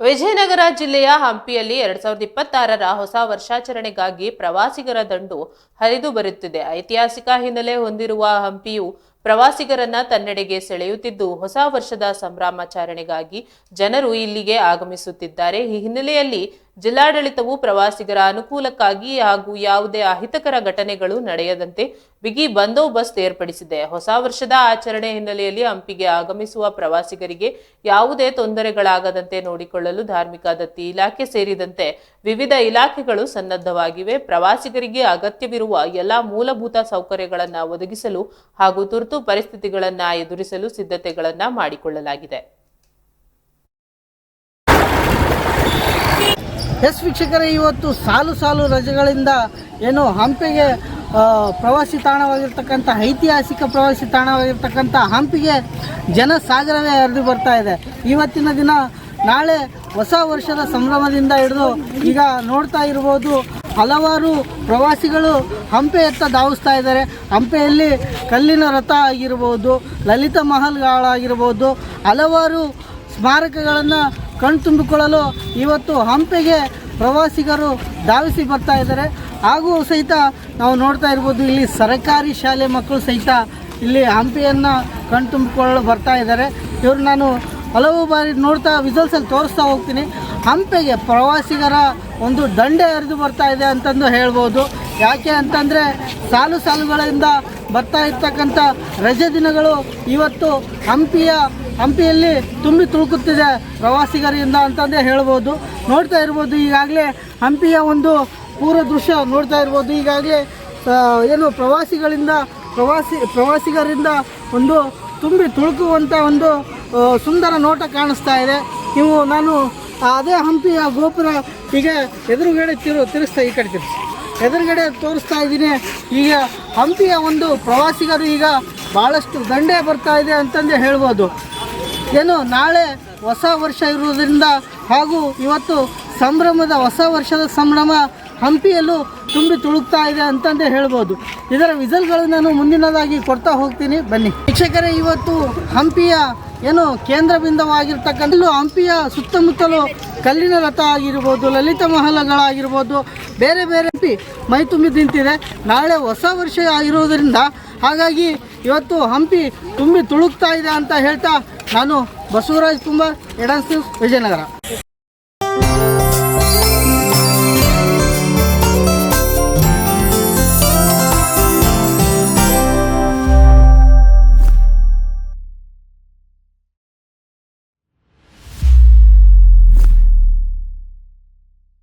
ವಿಜಯನಗರ ಜಿಲ್ಲೆಯ ಹಂಪಿಯಲ್ಲಿ 2026ರ ಹೊಸ ವರ್ಷಾಚರಣೆಗಾಗಿ ಪ್ರವಾಸಿಗರ ದಂಡು ಹರಿದು ಬರುತ್ತಿದೆ. ಐತಿಹಾಸಿಕ ಹಿನ್ನೆಲೆ ಹೊಂದಿರುವ ಹಂಪಿಯು ಪ್ರವಾಸಿಗರನ್ನ ತನ್ನೆಡೆಗೆ ಸೆಳೆಯುತ್ತಿದ್ದು, ಹೊಸ ವರ್ಷದ ಸಂಭ್ರಮಾಚರಣೆಗಾಗಿ ಜನರು ಇಲ್ಲಿಗೆ ಆಗಮಿಸುತ್ತಿದ್ದಾರೆ. ಈ ಹಿನ್ನೆಲೆಯಲ್ಲಿ ಜಿಲ್ಲಾಡಳಿತವು ಪ್ರವಾಸಿಗರ ಅನುಕೂಲಕ್ಕಾಗಿ ಹಾಗೂ ಯಾವುದೇ ಅಹಿತಕರ ಘಟನೆಗಳು ನಡೆಯದಂತೆ ಬಿಗಿ ಬಂದೋಬಸ್ತ್ ಏರ್ಪಡಿಸಿದೆ. ಹೊಸ ವರ್ಷದ ಆಚರಣೆ ಹಿನ್ನೆಲೆಯಲ್ಲಿ ಹಂಪಿಗೆ ಆಗಮಿಸುವ ಪ್ರವಾಸಿಗರಿಗೆ ಯಾವುದೇ ತೊಂದರೆಗಳಾಗದಂತೆ ನೋಡಿಕೊಳ್ಳಲು ಧಾರ್ಮಿಕ ದತ್ತಿ ಇಲಾಖೆ ಸೇರಿದಂತೆ ವಿವಿಧ ಇಲಾಖೆಗಳು ಸನ್ನದ್ಧವಾಗಿವೆ. ಪ್ರವಾಸಿಗರಿಗೆ ಅಗತ್ಯವಿರುವ ಎಲ್ಲಾ ಮೂಲಭೂತ ಸೌಕರ್ಯಗಳನ್ನು ಒದಗಿಸಲು ಹಾಗೂ ತುರ್ತು ಪರಿಸ್ಥಿತಿಗಳನ್ನು ಎದುರಿಸಲು ಸಿದ್ಧತೆಗಳನ್ನು ಮಾಡಿಕೊಳ್ಳಲಾಗಿದೆ. ವೀಕ್ಷಕರೇ, ಇವತ್ತು ಸಾಲು ರಜೆಗಳಿಂದ ಏನು ಹಂಪಿಗೆ ಪ್ರವಾಸಿ ತಾಣವಾಗಿರ್ತಕ್ಕಂಥ ಐತಿಹಾಸಿಕ ಪ್ರವಾಸಿ ತಾಣವಾಗಿರ್ತಕ್ಕಂಥ ಹಂಪಿಗೆ ಜನಸಾಗರವೇ ಹರಿದು ಬರ್ತಾ ಇದೆ. ಇವತ್ತಿನ ದಿನ ನಾಳೆ ಹೊಸ ವರ್ಷದ ಸಂಭ್ರಮದಿಂದ ಹಿಡಿದು ಈಗ ನೋಡ್ತಾ ಇರ್ಬೋದು, ಹಲವಾರು ಪ್ರವಾಸಿಗಳು ಹಂಪೆಯತ್ತ ಧಾವಿಸ್ತಾ ಇದ್ದಾರೆ. ಹಂಪೆಯಲ್ಲಿ ಕಲ್ಲಿನ ರಥ ಆಗಿರ್ಬೋದು, ಲಲಿತ ಮಹಲ್ಗಳಾಗಿರ್ಬೋದು, ಹಲವಾರು ಸ್ಮಾರಕಗಳನ್ನು ಕಣ್ತುಂಬಿಕೊಳ್ಳಲು ಇವತ್ತು ಹಂಪೆಗೆ ಪ್ರವಾಸಿಗರು ಧಾವಿಸಿ ಬರ್ತಾ ಇದ್ದಾರೆ. ಹಾಗೂ ಸಹಿತ ನಾವು ನೋಡ್ತಾ ಇರ್ಬೋದು, ಇಲ್ಲಿ ಸರ್ಕಾರಿ ಶಾಲೆ ಮಕ್ಕಳು ಸಹಿತ ಇಲ್ಲಿ ಹಂಪಿಯನ್ನು ಕಣ್ತುಂಬಿಕೊಳ್ಳಲು ಬರ್ತಾ ಇದ್ದಾರೆ. ಇವರು ನಾನು ಹಲವು ಬಾರಿ ನೋಡ್ತಾ ವಿಜುವಲ್ಸಲ್ಲಿ ತೋರಿಸ್ತಾ ಹೋಗ್ತೀನಿ. ಹಂಪೆಗೆ ಪ್ರವಾಸಿಗರ ಒಂದು ದಂಡೆ ಹರಿದು ಬರ್ತಾ ಇದೆ ಅಂತಂದು ಹೇಳ್ಬೋದು. ಯಾಕೆ ಅಂತಂದರೆ ಸಾಲುಗಳಿಂದ ಬರ್ತಾ ಇರ್ತಕ್ಕಂಥ ರಜೆ ದಿನಗಳು ಇವತ್ತು ಹಂಪಿಯಲ್ಲಿ ತುಂಬಿ ತುಳುಕುತ್ತಿದೆ ಪ್ರವಾಸಿಗರಿಂದ ಅಂತಂದೇ ಹೇಳ್ಬೋದು. ನೋಡ್ತಾ ಇರ್ಬೋದು, ಈಗಾಗಲೇ ಹಂಪಿಯ ಒಂದು ಪೂರ್ವ ದೃಶ್ಯ ನೋಡ್ತಾ ಇರ್ಬೋದು. ಈಗಾಗಲೇ ಏನು ಪ್ರವಾಸಿಗರಿಂದ ಒಂದು ತುಂಬಿ ತುಳುಕುವಂಥ ಒಂದು ಸುಂದರ ನೋಟ ಕಾಣಿಸ್ತಾ ಇದೆ. ನಾನು ಅದೇ ಹಂಪಿಯ ಗೋಪುರ ಈಗ ಎದುರುಗಡೆ ತಿರುಗಿಸ್ತಾ ಈ ಕಡೆ ಎದುರುಗಡೆ ತೋರಿಸ್ತಾ ಇದ್ದೀನಿ. ಈಗ ಹಂಪಿಯ ಒಂದು ಪ್ರವಾಸಿಗರು ಈಗ ಭಾಳಷ್ಟು ದಂಡೆ ಬರ್ತಾ ಇದೆ ಅಂತಂದೇ ಹೇಳ್ಬೋದು. ಏನು ನಾಳೆ ಹೊಸ ವರ್ಷ ಇರುವುದರಿಂದ ಹಾಗೂ ಇವತ್ತು ಹೊಸ ವರ್ಷದ ಸಂಭ್ರಮ ಹಂಪಿಯಲ್ಲೂ ತುಂಬಿ ತುಳುಕ್ತಾ ಇದೆ ಅಂತಂದೇ ಹೇಳ್ಬೋದು. ಇದರ ವಿಜಲ್ಗಳು ನಾನು ಮುಂದಿನದಾಗಿ ಕೊಡ್ತಾ ಹೋಗ್ತೀನಿ, ಬನ್ನಿ ವೀಕ್ಷಕರೇ. ಇವತ್ತು ಹಂಪಿಯ ಏನು ಕೇಂದ್ರ ಬಿಂದುವಾಗಿರ್ತಕ್ಕಂಥ ಹಂಪಿಯ ಸುತ್ತಮುತ್ತಲು ಕಲ್ಲಿನ ರಥ ಆಗಿರ್ಬೋದು, ಲಲಿತ ಮಹಲಗಳಾಗಿರ್ಬೋದು, ಬೇರೆ ಹಂಪಿ ಮೈ ತುಂಬಿ ನಿಂತಿದೆ. ನಾಳೆ ಹೊಸ ವರ್ಷ ಆಗಿರೋದರಿಂದ ಹಾಗಾಗಿ ಇವತ್ತು ಹಂಪಿ ತುಂಬಿ ತುಳುಕ್ತಾ ಇದೆ ಅಂತ ಹೇಳ್ತಾ ನಾನು ಬಸವರಾಜ್ ಕುಮಾರ್, ಎಡನ್ಸ್, ವಿಜಯನಗರ.